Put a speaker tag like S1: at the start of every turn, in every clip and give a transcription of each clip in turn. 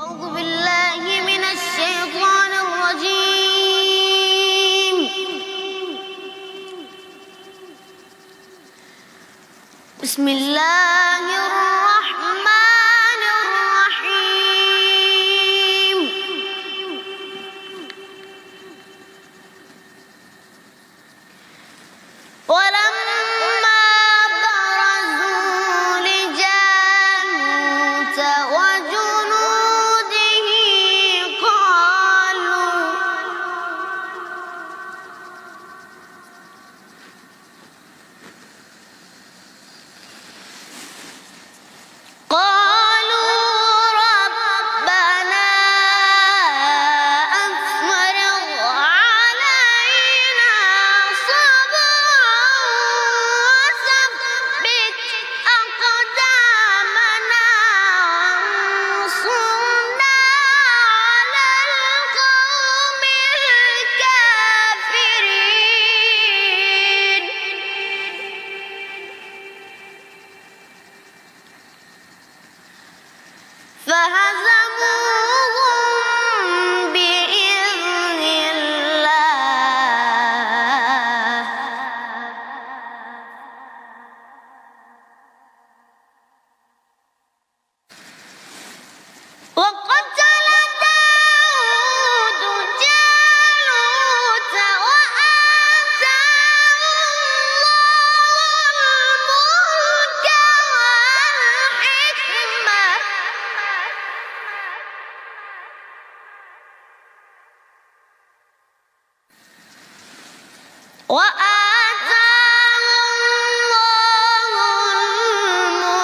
S1: أعوذ بالله من الشيطان الرجيم. بسم الله الرحمن الرحيم. ولما برزوا لجالوت وجنوده قالوا ربنا أفرغ علينا صبرا وثبت أقدامنا وانصرنا على القوم الكافرين. فهزموهم بإذن الله وقتل داود جالوت وآتاه الله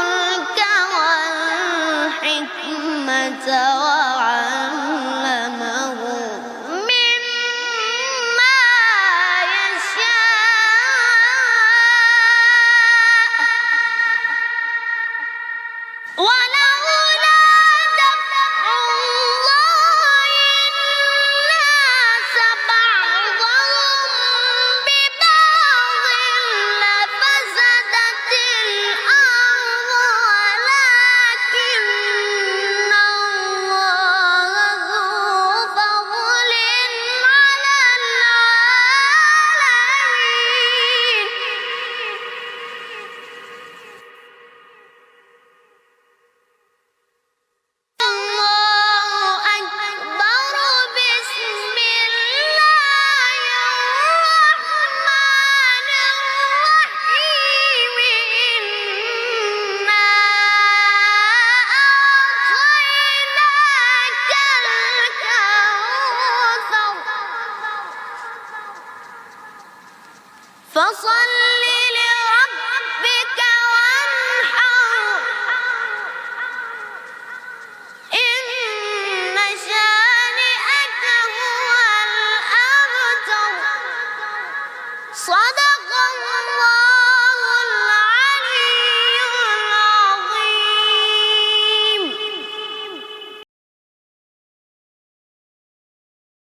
S1: الملك والحكمة وعلمه مما يشاء. ولولا دفع الله الناس بعضهم ببعض لفسدت الأرض ولكن الله ذو فضل على العالمين. الله أكبر. بسم الله الرحمن الرحيم. إنا أعطيناك الكوثر فصل